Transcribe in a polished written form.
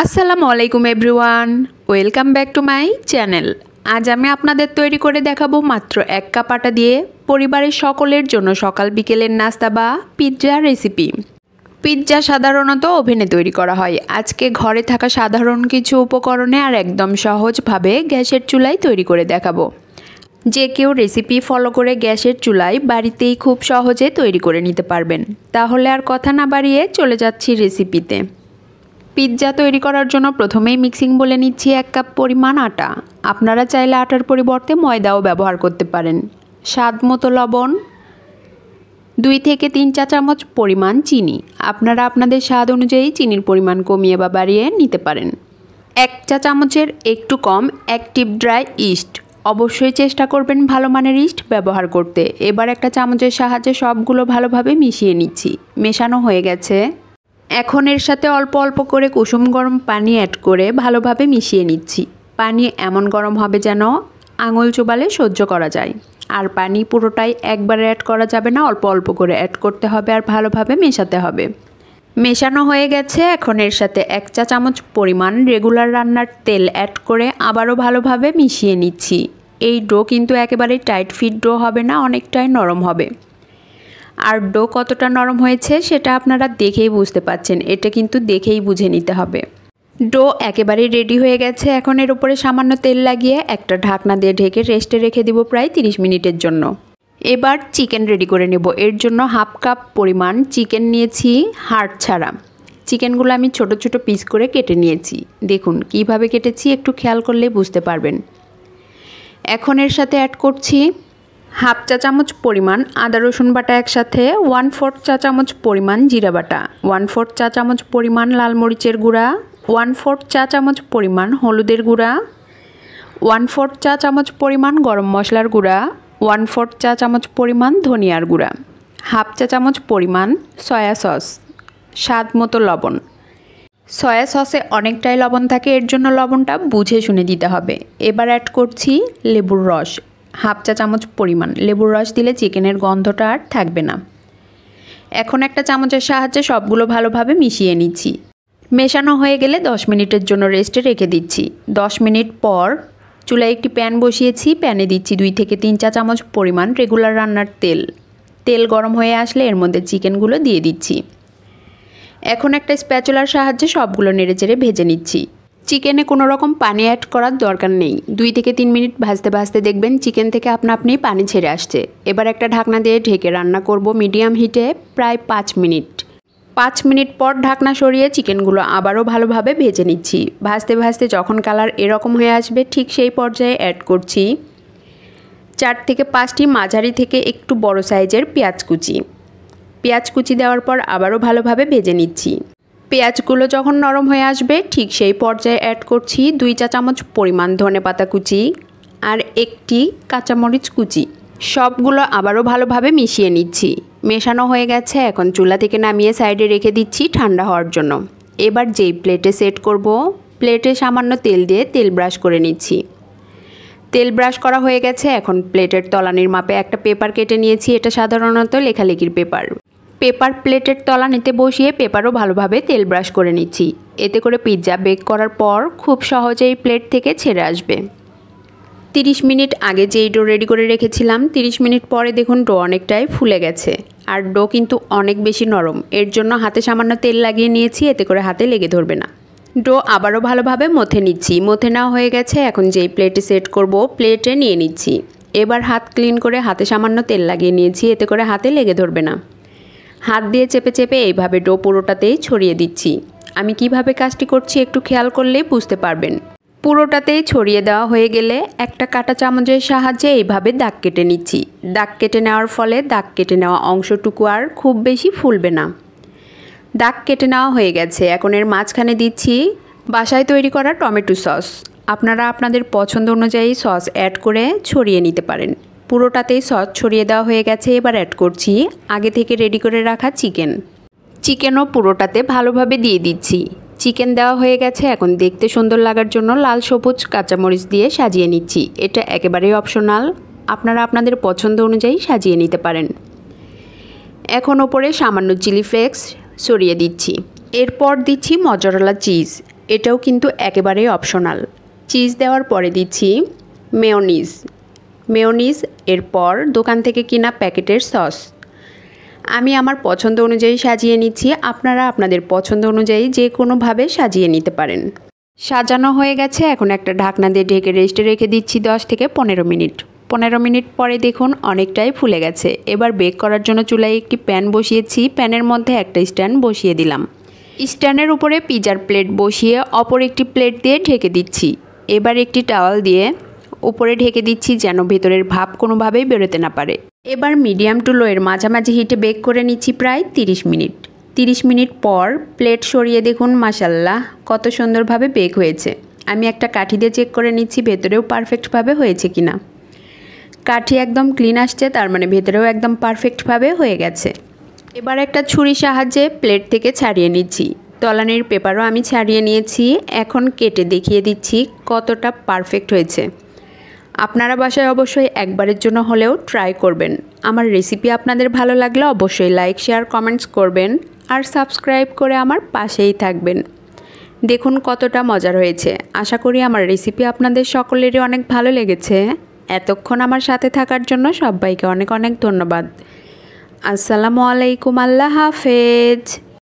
আসসালামু আলাইকুম everyone, welcome back to my channel. আজ আমি আপনাদের তৈরি করে দেখাবো মাত্র 1 কাপ আটা দিয়ে পরিবারের সকলের জন্য সকাল বিকেলের নাস্তা বা পিৎজা রেসিপি। পিৎজা সাধারণত ওভেনে তৈরি করা হয়। আজকে ঘরে থাকা সাধারণ কিছু উপকরণে আর একদম সহজভাবে গ্যাসের চুলায় তৈরি করে দেখাবো। যে কেউ রেসিপি ফলো করে গ্যাসের চুলায় বাড়িতেই খুব সহজে তৈরি করে নিতে পারবেন। তাহলে আর কথা না বাড়িয়ে চলে যাচ্ছি রেসিপিতে। পিৎজা তৈরি করার জন্য প্রথমেই মিক্সিং বলে নিচ্ছি 1 কাপ পরিমাণ আটা। আপনারা চাইলে আটার পরিবর্তে ময়দাও ব্যবহার করতে পারেন। স্বাদ মতো লবণ, 2 থেকে 3 চা চামচ পরিমাণ চিনি। আপনারা আপনাদের স্বাদ অনুযায়ী চিনির পরিমাণ কমিয়ে বা বাড়িয়ে নিতে পারেন। 1 চা চামচের একটু কম অ্যাক্টিভ ড্রাই ইস্ট। অবশ্যই চেষ্টা করবেন ভালো মানের ইস্ট ব্যবহার করতে। এবার একটা চামচের সাহায্যে সবগুলো ভালোভাবে মিশিয়ে নিচ্ছি। মেশানো হয়ে গেছে। এখন এর সাথে অল্প অল্প করে কুসুম গরম পানি অ্যাড করে ভালোভাবে মিশিয়ে নিচ্ছি। পানি এমন গরম হবে যেন আঙুল চোবালে সহ্য করা যায়। আর পানি পুরোটাই একবারে অ্যাড করা যাবে না, অল্প অল্প করে অ্যাড করতে হবে আর ভালোভাবে মেশাতে হবে। মেশানো হয়ে গেছে। এখন এর সাথে 1 চা চামচ পরিমাণ রেগুলার রান্নার তেল অ্যাড করে আবারও ভালোভাবে মিশিয়ে নিচ্ছি। এই ডো কিন্তু একেবারেই টাইট ফিট ডো হবে না, অনেকটাই নরম হবে। আর ডো কতটা নরম হয়েছে সেটা আপনারা দেখেই বুঝতে পাচ্ছেন। এটা কিন্তু দেখেই বুঝে নিতে হবে। ডো একেবারেই রেডি হয়ে গেছে। এখন এর উপরে সামান্য তেল লাগিয়ে একটা ঢাকনা দিয়ে ঢেকে রেস্টে রেখে দিব প্রায় 30 মিনিটের জন্য। এবার চিকেন রেডি করে নেব। এর জন্য 1/2 কাপ পরিমাণ চিকেন নিয়েছি, হাড় ছাড়া। চিকেনগুলো আমি ছোট ছোট পিস করে কেটে নিয়েছি। দেখুন কিভাবে কেটেছি, একটু খেয়াল করলেই বুঝতে পারবেন। এখন এর সাথে অ্যাড করছি 1/2 চা চামচ পরিমাণ আদা রসুন বাটা, একসাথে 1/4 চা চামচ পরিমাণ জিরা বাটা, 1/4 চা চামচ পরিমাণ লাল মরিচের গুঁড়া, 1/4 চা চামচ পরিমাণ হলুদের গুঁড়া, 1/4 চা চামচ পরিমাণ গরম মশলার গুঁড়া, 1/4 চা চামচ পরিমাণ ধনিয়ার গুঁড়া, 1/2 চা চামচ পরিমাণ সয়া সস, স্বাদ মতো লবণ। সয়া সসে অনেকটাই লবণ থাকে, এর জন্য লবণটা বুঝে শুনে দিতে হবে। এবার অ্যাড করছি লেবুর রস, 1/2 চা চামচ পরিমাণ। লেবুর রস দিলে চিকেনের গন্ধটা আর থাকবে না। এখন একটা চামচের সাহায্যে সবগুলো ভালোভাবে মিশিয়ে নিচ্ছি। মেশানো হয়ে গেলে 10 মিনিটের জন্য রেস্টে রেখে দিচ্ছি। 10 মিনিট পর চুলায় একটি প্যান বসিয়েছি। প্যানে দিচ্ছি 2 থেকে 3 চা চামচ পরিমাণ রেগুলার রান্নার তেল। তেল গরম হয়ে আসলে এর মধ্যে চিকেনগুলো দিয়ে দিচ্ছি। এখন একটা স্প্যাচুলার সাহায্যে সবগুলো নেড়েচেড়ে ভেজে নিচ্ছি। চিকেনে কোনো রকম পানি অ্যাড করার দরকার নেই। 2 থেকে 3 মিনিট ভাজতে ভাজতে দেখবেন চিকেন থেকে আপনা আপনি পানি ছেড়ে আসছে। এবার একটা ঢাকনা দিয়ে ঢেকে রান্না করব মিডিয়াম হিটে প্রায় 5 মিনিট। 5 মিনিট পর ঢাকনা সরিয়ে চিকেনগুলো আবারও ভালোভাবে ভেজে নিচ্ছি। ভাজতে ভাজতে যখন কালার এরকম হয়ে আসবে ঠিক সেই পর্যায়ে অ্যাড করছি 4 থেকে 5টি মাঝারি থেকে একটু বড় সাইজের পেঁয়াজ কুচি। পেঁয়াজ কুচি দেওয়ার পর আবারও ভালোভাবে ভেজে নিচ্ছি। পেঁয়াজগুলো যখন নরম হয়ে আসবে ঠিক সেই পর্যায়ে অ্যাড করছি 2 চা চামচ পরিমাণ ধনেপাতা কুচি আর 1টি কাঁচামরিচ কুচি। সবগুলো আবারও ভালোভাবে মিশিয়ে নিচ্ছি। মেশানো হয়ে গেছে। এখন চুলা থেকে নামিয়ে সাইডে রেখে দিচ্ছি ঠান্ডা হওয়ার জন্য। এবার যেই প্লেটে সেট করব, প্লেটে সামান্য তেল দিয়ে তেল ব্রাশ করে নিচ্ছি। তেল ব্রাশ করা হয়ে গেছে। এখন প্লেটের তলানির মাপে একটা পেপার কেটে নিয়েছি। এটা সাধারণত লেখালেখির পেপার। পেপার প্লেটের তলানিতে বসিয়ে পেপারও ভালোভাবে তেল ব্রাশ করে নিচ্ছি। এতে করে পিৎজা বেক করার পর খুব সহজেই প্লেট থেকে ছেড়ে আসবে। 30 মিনিট আগে যেই ডো রেডি করে রেখেছিলাম, 30 মিনিট পরে দেখুন ডো অনেকটাই ফুলে গেছে। আর ডো কিন্তু অনেক বেশি নরম, এর জন্য হাতে সামান্য তেল লাগিয়ে নিয়েছি, এতে করে হাতে লেগে ধরবে না। ডো আবারও ভালোভাবে মথে নিচ্ছি। মথে নেওয়া হয়ে গেছে। এখন যেই প্লেটে সেট করব, প্লেটে নিয়ে নিচ্ছি। এবার হাত ক্লিন করে হাতে সামান্য তেল লাগিয়ে নিয়েছি, এতে করে হাতে লেগে ধরবে না। হাত দিয়ে চেপে চেপে এইভাবে ডো পুরোটাতেই ছড়িয়ে দিচ্ছি। আমি কিভাবে কাজটি করছি একটু খেয়াল করলেই বুঝতে পারবেন। পুরোটাতেই ছড়িয়ে দেওয়া হয়ে গেলে একটা কাঁটা চামচের সাহায্যে এইভাবে দাগ কেটে নিচ্ছি। দাগ কেটে নেওয়ার ফলে দাগ কেটে নেওয়া অংশটুকু আর খুব বেশি ফুলবে না। দাগ কেটে নেওয়া হয়ে গেছে। এখন এর মাঝখানে দিচ্ছি বাসায় তৈরি করা টমেটো সস। আপনারা আপনাদের পছন্দ অনুযায়ী সস অ্যাড করে ছড়িয়ে নিতে পারেন। পুরোটাতেই সস ছড়িয়ে দেওয়া হয়ে গেছে। এবার অ্যাড করছি আগে থেকে রেডি করে রাখা চিকেন। চিকেনও পুরোটাতে ভালোভাবে দিয়ে দিচ্ছি। চিকেন দেওয়া হয়ে গেছে। এখন দেখতে সুন্দর লাগার জন্য লাল সবুজ কাঁচামরিচ দিয়ে সাজিয়ে নিচ্ছি। এটা একেবারেই অপশনাল, আপনারা আপনাদের পছন্দ অনুযায়ী সাজিয়ে নিতে পারেন। এখন ওপরে সামান্য চিলি ফ্লেক্স ছড়িয়ে দিচ্ছি। এরপর দিচ্ছি মজরেলা চিজ। এটাও কিন্তু একেবারেই অপশনাল। চিজ দেওয়ার পরে দিচ্ছি মেয়োনিজ, এরপর দোকান থেকে কিনা প্যাকেটের সস। আমি আমার পছন্দ অনুযায়ী সাজিয়ে নিচ্ছি, আপনারা আপনাদের পছন্দ অনুযায়ী যে কোনোভাবে সাজিয়ে নিতে পারেন। সাজানো হয়ে গেছে, এখন একটা ঢাকনা দিয়ে ঢেকে রেস্টে রেখে দিচ্ছি 10 থেকে 15 মিনিট। 15 মিনিট পরে দেখুন অনেকটাই ফুলে গেছে। এবার বেক করার জন্য চুলায় একটি প্যান বসিয়েছি, প্যানের মধ্যে একটা স্ট্যান্ড বসিয়ে দিলাম। স্ট্যান্ডের উপরে পিজার প্লেট বসিয়ে অপর একটি প্লেট দিয়ে ঢেকে দিচ্ছি। এবার একটি টাওয়াল দিয়ে উপরে ঢেকে দিচ্ছি যেন ভেতরের ভাপ কোনোভাবেই বেরোতে না পারে। এবার মিডিয়াম টু লোয়ের মাঝামাঝি হিটে বেক করে নিচ্ছি প্রায় 30 মিনিট। 30 মিনিট পর প্লেট সরিয়ে দেখুন মাশাল্লাহ কত সুন্দরভাবে বেক হয়েছে। আমি একটা কাঠি দিয়ে চেক করে নিচ্ছি ভেতরেও পারফেক্টভাবে হয়েছে কিনা। কাঠি একদম ক্লিন আসছে, তার মানে ভেতরেও একদম পারফেক্টভাবে হয়ে গেছে। এবার একটা ছুরির সাহায্যে প্লেট থেকে ছাড়িয়ে নিচ্ছি। তলানির পেপারও আমি ছাড়িয়ে নিয়েছি। এখন কেটে দেখিয়ে দিচ্ছি কতটা পারফেক্ট হয়েছে। আপনারা বাসায় অবশ্যই একবারের জন্য হলেও ট্রাই করবেন। আমার রেসিপি আপনাদের ভালো লাগলে অবশ্যই লাইক, শেয়ার, কমেন্টস করবেন আর সাবস্ক্রাইব করে আমার পাশেই থাকবেন। দেখুন কতটা মজার হয়েছে। আশা করি আমার রেসিপি আপনাদের সকলেরই অনেক ভালো লেগেছে। এতক্ষণ আমার সাথে থাকার জন্য সবাইকে অনেক অনেক ধন্যবাদ। আসসালামু আলাইকুম, আল্লাহ হাফেজ।